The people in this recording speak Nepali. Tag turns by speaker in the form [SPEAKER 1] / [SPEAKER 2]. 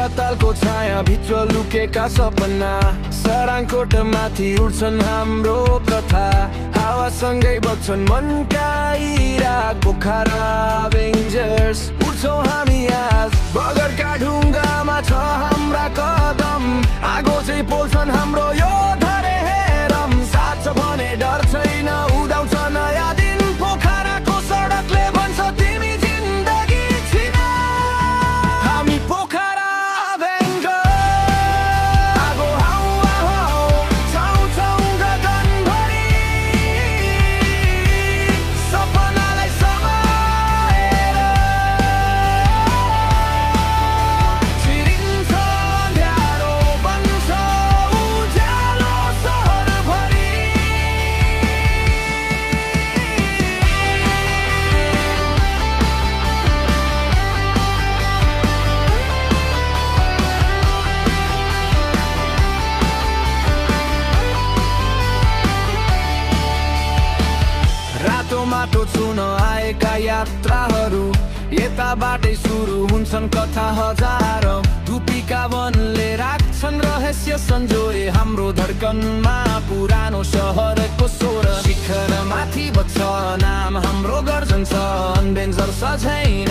[SPEAKER 1] पातालको छाया भित्र लुकेका सपना सराङकोट माथि उड्छन् हाम्रो कथा हावासँगै बग्छन् मनका इरा पोखरा एभेन्जर्स उड्छौँ हामी आज बगरका ढुङ्गामा छ हाम्रा कदम आगो चाहिँ पोल्छन् हाम्रो यो धरे हेरम साथ छ भने डर छैन उदाउँछ नयाँ दिन पोखराको सडकले भन्छ तिमी जिन्दगी छिन हामी पोखरा माटो छुन आएका यात्राहरू यताबाटै सुरु हुन्छन् कथा हजारौं धुपीका वनले राख्छन् रहस्य सन्जोए हाम्रो धड्कनमा पुरानो शहरको स्वर शिखर माथि बग्छ नाम हाम्रो गर्जन छ एभेन्जर्स छैन।